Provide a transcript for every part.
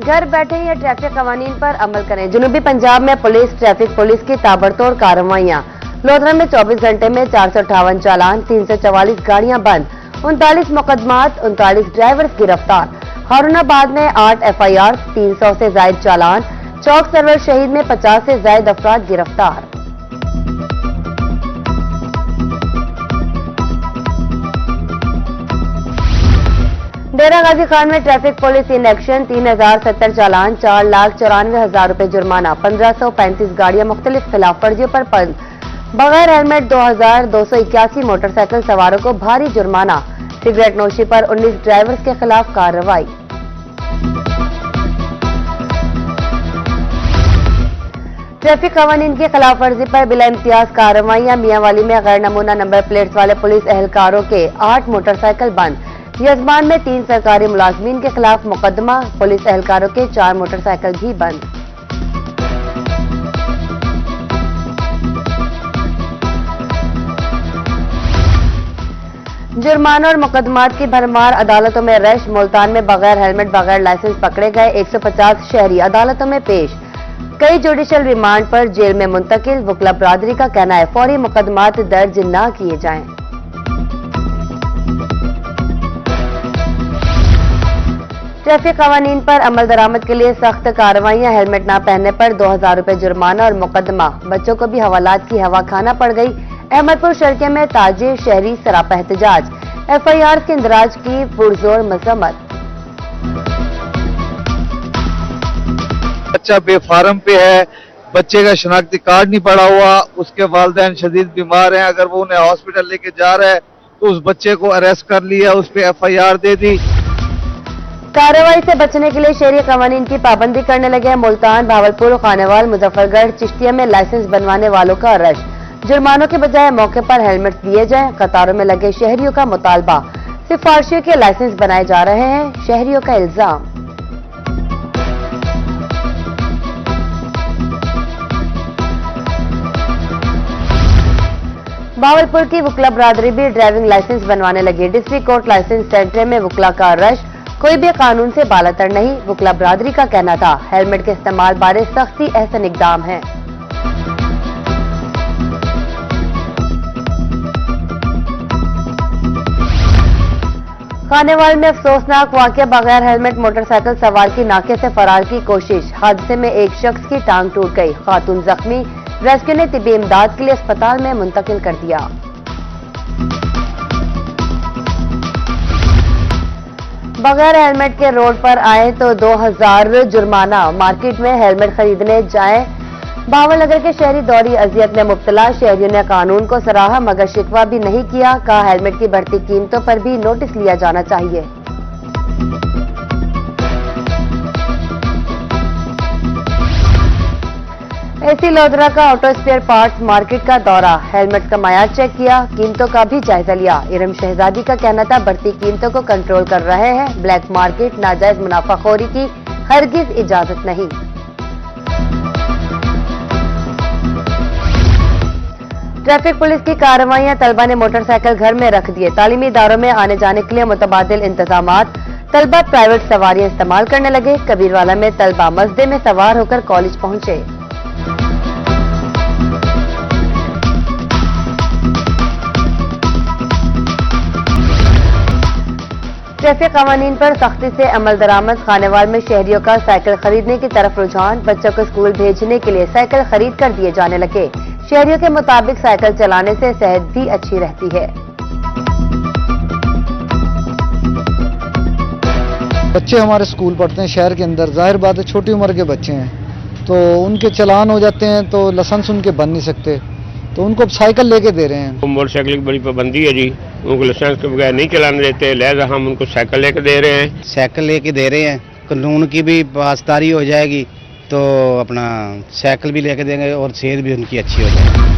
घर बैठे ही ट्रैफिक कवानीन पर अमल करें। जनूबी पंजाब में ट्रैफिक पुलिस की ताबड़तोड़ कार्रवाइयां। लोधरा में 24 घंटे में 458 चालान, 344 गाड़ियां बंद, 39 मुकदमात, 39 ड्राइवर्स गिरफ्तार। हारूनाबाद में 8 FIR, 300 से ज्यादा चालान। चौक सरवर शहीद में 50 से ज्यादा अफराद गिरफ्तार। डेरा गाजी खान में ट्रैफिक पुलिस इन एक्शन, 3070 चालान, 4,94,000 रुपए जुर्माना, 1535 गाड़ियां मुख्तलिफ खिलाफ वर्जियों पर बंद। बगैर हेलमेट 2281 मोटरसाइकिल सवारों को भारी जुर्माना। सिगरेट नोशी पर 19 ड्राइवर्स के खिलाफ कार्रवाई। ट्रैफिक कवानीन की खिलाफ वर्जी पर बिला इम्तियाज कार्रवाइयां। मियांवाली में गैर नमूना नंबर प्लेट्स वाले पुलिस एहलकारों के 8 मोटरसाइकिल बंद। यजमान में 3 सरकारी मुलाजमीन के खिलाफ मुकदमा। पुलिस एहलकारों के 4 मोटरसाइकिल भी बंद। जुर्माना और मुकदमात की भरमार, अदालतों में रश। मुल्तान में बगैर हेलमेट बगैर लाइसेंस पकड़े गए 150 शहरी अदालतों में पेश। कई जुडिशल रिमांड पर जेल में मुंतकिल। वकला बरादरी का कहना है फौरी मुकदमात दर्ज न किए जाएं। ट्रैफिक कवानीन पर अमल दरामद के लिए सख्त कार्रवाइयां। हेलमेट न पहनने पर 2000 रुपए जुर्माना और मुकदमा। बच्चों को भी हवालात की हवा खाना पड़ गई। अहमदपुर शर्के में ताजिर शहरी सरापा एहतजाज। FIR के इंदराज की पुरजोर मजम्मत। बच्चा बेफारम पे है, बच्चे का शनाख्ती कार्ड नहीं पड़ा हुआ, उसके वालिदैन शदीद बीमार हैं। अगर वो उन्हें हॉस्पिटल लेके जा रहा है तो उस बच्चे को अरेस्ट कर लिया, उस पर FIR दे दी। कार्रवाई से बचने के लिए शहरी कवानीन की पाबंदी करने लगे। मुल्तान, भावलपुर, खानेवाल, मुजफ्फरगढ़, चिश्तिया में लाइसेंस बनवाने वालों का रश। जुर्मानों के बजाय मौके पर हेलमेट दिए जाएं। कतारों में लगे शहरियों का मुतालबा। सिफारिशियों के लाइसेंस बनाए जा रहे हैं, शहरियों का इल्जाम। भावलपुर की वकला बरादरी भी ड्राइविंग लाइसेंस बनवाने लगी। डिस्ट्रिक्ट कोर्ट लाइसेंस सेंटर में वकला का रश। कोई भी कानून से बालातर नहीं, वकला बरादरी का कहना था। हेलमेट के इस्तेमाल बारे सख्ती एहसन इकदाम है। खानेवाल में अफसोसनाक वाकया। बगैर हेलमेट मोटरसाइकिल सवार की नाके से फरार की कोशिश। हादसे में एक शख्स की टांग टूट गई, खातून जख्मी। रेस्क्यू ने तिब्बी इमदाद के लिए अस्पताल में मुंतकिल कर दिया। बगैर हेलमेट के रोड पर आए तो 2000 जुर्माना। मार्केट में हेलमेट खरीदने जाएं। भावलनगर के शहरी दौरी अजियत में मुब्तला। शहरियों ने कानून को सराहा मगर शिकवा भी नहीं किया। कहा हेलमेट की बढ़ती कीमतों पर भी नोटिस लिया जाना चाहिए। एसी लोधरा का ऑटो स्पेयर पार्ट्स मार्केट का दौरा। हेलमेट का मयार चेक किया, कीमतों का भी जायजा लिया। इरम शहजादी का कहना था बढ़ती कीमतों को कंट्रोल कर रहे हैं। ब्लैक मार्केट, नाजायज मुनाफाखोरी की हरगिज इजाजत नहीं। ट्रैफिक पुलिस की कार्रवाइयां। तलबा ने मोटरसाइकिल घर में रख दिए। तालीमी इदारों में आने जाने के लिए मुतबादिल इंतजामात। तलबा प्राइवेट सवारियां इस्तेमाल करने लगे। कबीरवाला में तलबा मस्जिद में सवार होकर कॉलेज पहुंचे। ट्रैफिक कवानीन पर सख्ती से अमल दरामद। खानेवाल में शहरियों का साइकिल खरीदने की तरफ रुझान। बच्चों को स्कूल भेजने के लिए साइकिल खरीद कर दिए जाने लगे। शहरियों के मुताबिक साइकिल चलाने से सेहत भी अच्छी रहती है। बच्चे हमारे स्कूल पढ़ते हैं शहर के अंदर, जाहिर बात है छोटी उम्र के बच्चे हैं तो उनके चालान हो जाते हैं तो लाइसेंस उनके बन नहीं सकते, तो उनको साइकिल लेके दे रहे हैं। मोटरसाइकिल की बड़ी पाबंदी है जी, उनको लाइसेंस के बगैर नहीं चलाने देते, लिहाजा हम उनको साइकिल लेके दे रहे हैं। साइकिल लेके दे रहे हैं, कानून की भी पासदारी हो जाएगी तो अपना साइकिल भी लेके देंगे और सेहत भी उनकी अच्छी हो जाएगी।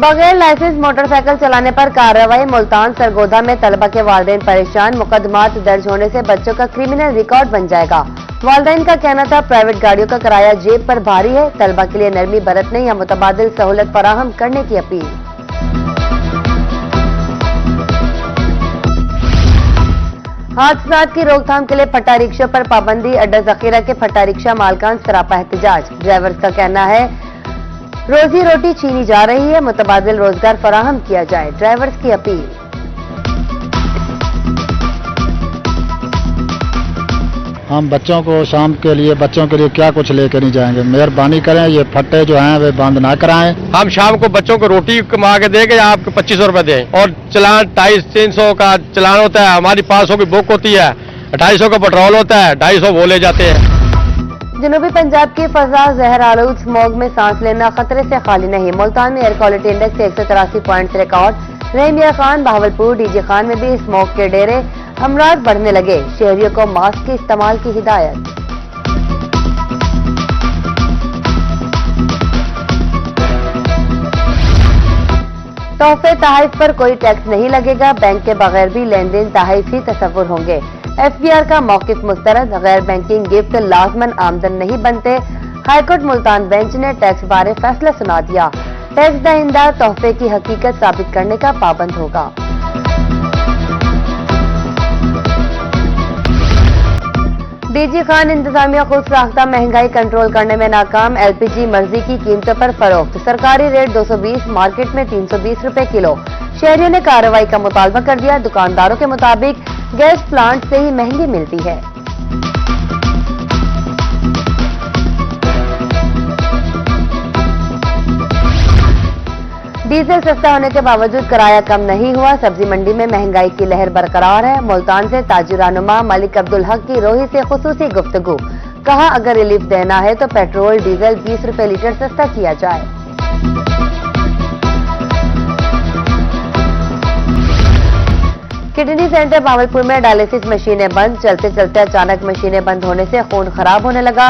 बगैर लाइसेंस मोटरसाइकिल चलाने पर कार्रवाई। मुल्तान सरगोधा में तलबा के वालिदैन परेशान। मुकदमात दर्ज होने से बच्चों का क्रिमिनल रिकॉर्ड बन जाएगा। वालिदैन का कहना था प्राइवेट गाड़ियों का किराया जेब पर भारी है। तलबा के लिए नरमी बरतने या मुतबादिल सहूलत फराहम करने की अपील। हादसात की रोकथाम के लिए फट्टा रिक्शा पर पाबंदी, अड्डा जखीरा के फट्टा रिक्शा मालकान सरापा एहतजाज। ड्राइवर्स का कहना है रोजी रोटी छीनी जा रही है, मुतबादिल रोजगार फराहम किया जाए, ड्राइवर्स की अपील। हम बच्चों को शाम के लिए बच्चों के लिए क्या कुछ लेकर नहीं जाएंगे, मेहरबानी करें ये फट्टे जो हैं वे बंद ना कराएं। हम शाम को बच्चों को रोटी कमा के देंगे, आपको 2500 रुपए दें और चलान 250-300 का चलान होता है, हमारी 500 की बुक होती है, 250 का पेट्रोल होता है, 250 वो ले जाते हैं। जनूबी पंजाब की फजा जहर आलूद स्मॉग में सांस लेना खतरे से खाली नहीं। मुल्तान में air quality index 183 point record. Rahimyar Khan, Bahawalpur, DG Khan में भी स्मॉग के डेरे, अमराज बढ़ने लगे। शहरियों को मास्क के इस्तेमाल की हिदायत। तोहफे तहफ़ पर कोई टैक्स नहीं लगेगा, बैंक के बगैर भी लेन देन तहफ़ ही तस्वुर होंगे। FBR का मौकिफ मुस्तरद, गैर बैंकिंग गिफ्ट लाजमन आमदन नहीं बनते। हाईकोर्ट मुल्तान बेंच ने टैक्स बारे फैसला सुना दिया। टैक्स दहिंदा तोहफे की हकीकत साबित करने का पाबंद होगा। डीजी खान इंतजामिया खुद साख्ता महंगाई कंट्रोल करने में नाकाम। LPG मर्जी की कीमतों पर फरोख्त, सरकारी रेट 220, मार्केट में 320 रुपए किलो। शहरियों ने कार्रवाई का मुतालबा कर दिया। दुकानदारों के मुताबिक गैस प्लांट से ही महंगी मिलती है। डीजल सस्ता होने के बावजूद किराया कम नहीं हुआ। सब्जी मंडी में महंगाई की लहर बरकरार है। मुल्तान से ताजिरानुमा मलिक अब्दुल हक की रोही से खुसूसी गुफ्तगू। कहा अगर रिलीफ देना है तो पेट्रोल डीजल 20 रुपए लीटर सस्ता किया जाए। किडनी सेंटर भावलपुर में डायलिसिस मशीनें बंद। चलते चलते अचानक मशीनें बंद होने से खून खराब होने लगा।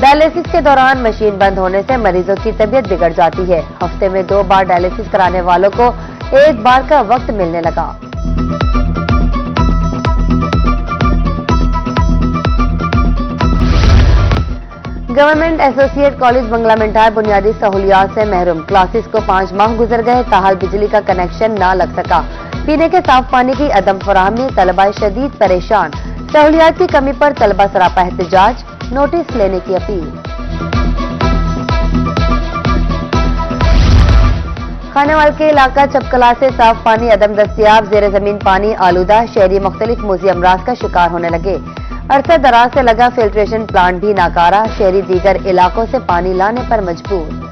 डायलिसिस के दौरान मशीन बंद होने से मरीजों की तबीयत बिगड़ जाती है। हफ्ते में 2 बार डायलिसिस कराने वालों को 1 बार का वक्त मिलने लगा। गवर्नमेंट एसोसिएट कॉलेज बंगला मिठाई बुनियादी सहूलियात से महरूम। क्लासेस को 5 माह गुजर गए, ताहाल बिजली का कनेक्शन न लग सका। पीने के साफ पानी की अदम फराहमी, तलबा शदीद परेशान। सहूलियात की कमी पर तलबा सरापा एहतजाज, नोटिस लेने की अपील। खानेवाल के इलाका चपकला से साफ पानी अदम दस्तियाब, जेर जमीन पानी आलूदा। शहरी मुख्तलिफ मोजी अमराज का शिकार होने लगे। अरसा दराज से लगा फिल्ट्रेशन प्लांट भी नाकारा। शहरी दीगर इलाकों से पानी लाने पर मजबूर।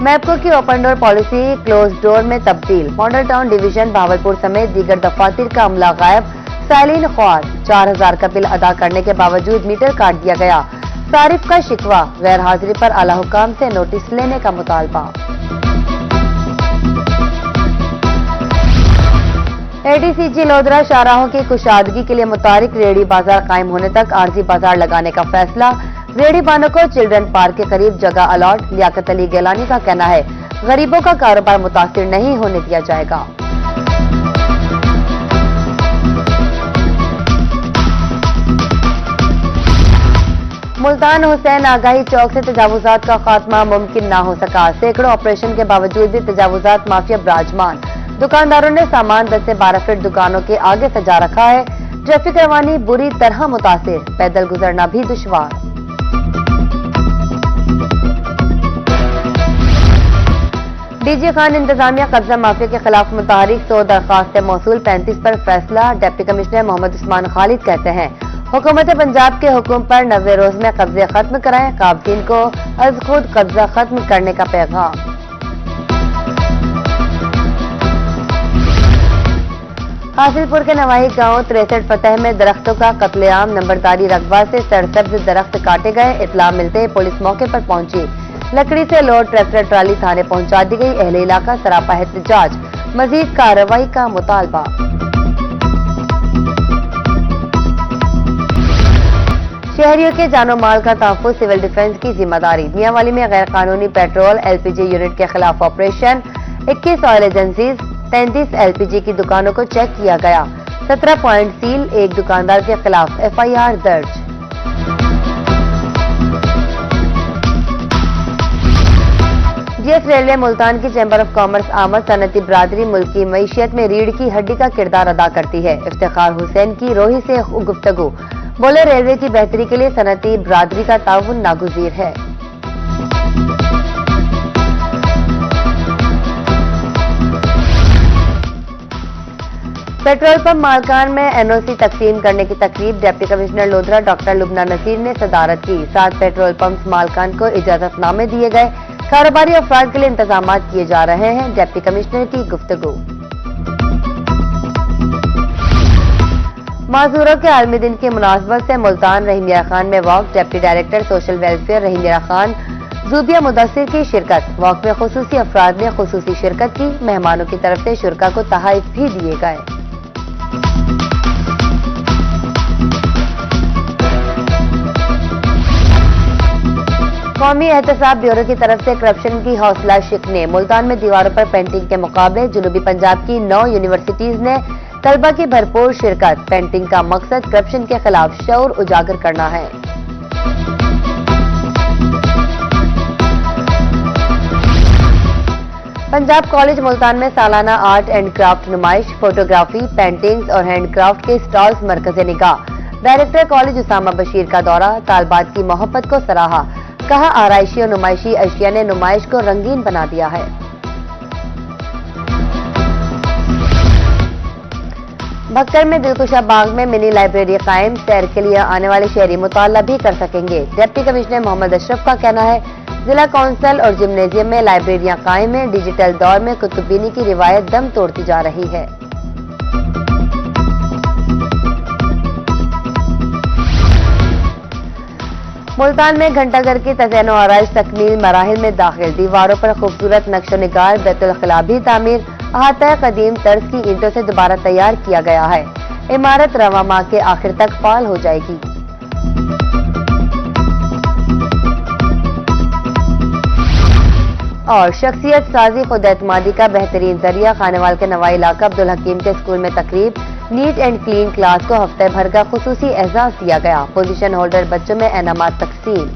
मैप्को की open door policy close door में तब्दील। मॉडल टाउन डिवीजन भावलपुर समेत दीगर दफातर का अमला गायब। साइलिन ख्वार 4000 का बिल अदा करने के बावजूद मीटर काट दिया गया। सारिफ का शिकवा, गैर हाजिरी पर आला हुकाम से नोटिस लेने का मुतालबा। ADCG लोधरा शाहराहों की कुशादगी के लिए मुतारिक रेहड़ी बाजार कायम होने तक आरजी बाजार लगाने का फैसला। रेहड़ी बानों को चिल्ड्रन पार्क के करीब जगह अलॉट। लियाकत अली गैलानी का कहना है गरीबों का कारोबार मुतासिर नहीं होने दिया जाएगा। मुल्तान हुसैन आगाही चौक से तजावुजात का खात्मा मुमकिन ना हो सका। सैकड़ों ऑपरेशन के बावजूद भी तजावुजात माफिया विराजमान। दुकानदारों ने सामान 10 से 12 फीट दुकानों के आगे सजा रखा है। ट्रैफिक रवानी बुरी तरह मुतासिर, पैदल गुजरना भी दुश्वार। डीजी खान इंतजामिया कब्जा माफिया के खिलाफ मुतहरिक 100 दरखास्तें मौसूल, 35 पर फैसला। डिप्टी कमिश्नर मोहम्मद उस्मान खालिद कहते हैं हुकूमत पंजाब के हुक्म पर 90 रोज में कब्जे खत्म कराएं। काबजीन को अज खुद कब्जा खत्म करने का पैगाम। हासिलपुर के नवाही गांव 63 फतह में दरख्तों का कत्लेआम। नंबरदारी रकबा से सरसब्ज दरख्त काटे गए। इतला मिलते ही पुलिस मौके पर पहुंची। लकड़ी से लोड ट्रैक्टर ट्राली थाने पहुंचा दी गई। अहले इलाका सरापा एहतजाज, मजीद कार्रवाई का मुतालबा। शहरियों के जानो माल का तहफ़्फ़ुज़ सिविल डिफेंस की जिम्मेदारी। मियांवाली में गैर कानूनी पेट्रोल LPG यूनिट के खिलाफ ऑपरेशन। 21 ऑयल एजेंसीज, 33 LPG की दुकानों को चेक किया गया। 17 पॉइंट सील, एक दुकानदार के खिलाफ FIR दर्ज। सीजीएस रेलवे मुल्तान की चैम्बर ऑफ कॉमर्स आमद सनती बरादरी मुल्क की मईशियत में रीढ़ की हड्डी का किरदार अदा करती है। इफ्तिखार हुसैन की रोही से गुफ्तगू, बोले रेलवे की बेहतरी के लिए सनती बरादरी का ताउन नागुज़ीर है। पेट्रोल पंप मालकान में एनओसी तकसीम करने की तकरीब deputy commissioner Lodhran doctor Lubna Naseer ने सदारत की। 7 पेट्रोल पंप मालकान को इजाजतनामे दिए गए। कारोबारी अफराद के लिए इंतजाम किए जा रहे हैं। डिप्टी कमिश्नर की गुफ्तगू। माजूरों के आलमी दिन की मुनासबत से मुल्तान रहीमिया खान में walk, deputy director social welfare Rahimyar Khan Zubia Mudassir की शिरकत। वॉक में खुसूसी अफराद ने खुसूसी शिरकत की। मेहमानों की तरफ से शुरका को तहाइफ भी दिए गए। कौमी एहतसाब ब्यूरो की तरफ से करप्शन की हौसला शिकने। मुल्तान में दीवारों पर पेंटिंग के मुकाबले। जनूबी पंजाब की 9 यूनिवर्सिटीज ने तलबा की भरपूर शिरकत। पेंटिंग का मकसद करप्शन के खिलाफ शऊर उजागर करना है। पंजाब कॉलेज मुल्तान में सालाना आर्ट एंड क्राफ्ट नुमाइश, फोटोग्राफी, पेंटिंग्स और हैंडक्राफ्ट के स्टॉल्स मरकज़े निगाह। डायरेक्टर कॉलेज उसामा बशीर का दौरा, तालबात की मोहब्बत को सराहा। कहा, आराइशी और नुमाइशी अशिया ने नुमाइश को रंगीन बना दिया है। भक्कर में दिलकुशा बाग में मिनी लाइब्रेरी कायम। सैर के लिए आने वाले शहरी मुताला भी कर सकेंगे। डिप्टी कमिश्नर मोहम्मद अशरफ का कहना है, जिला कौंसिल और जिम्नेजियम में लाइब्रेरियां कायम हैं। डिजिटल दौर में कुतुबीनी की रिवायत दम तोड़ती जा रही है। मुल्तान में घंटाघर की तज़य्युन और आराइश तकमील मराहिल में दाखिल। दीवारों पर खूबसूरत नक्शो निगार, बैतुल खला भी तामीर। अहाता कदीम तर्ज की ईंटों से दोबारा तैयार किया गया है। इमारत रवा माह के आखिर तक फाल हो जाएगी। और शख्सियत साजी खुद एतमादी का बेहतरीन जरिया। खानेवाल के नवाई इलाका अब्दुल हकीम के स्कूल में तकरीब। नीट एंड क्लीन क्लास को हफ्ते भर का खुसूसी एजाज दिया गया। पोजीशन होल्डर बच्चों में इनामात तकसीम।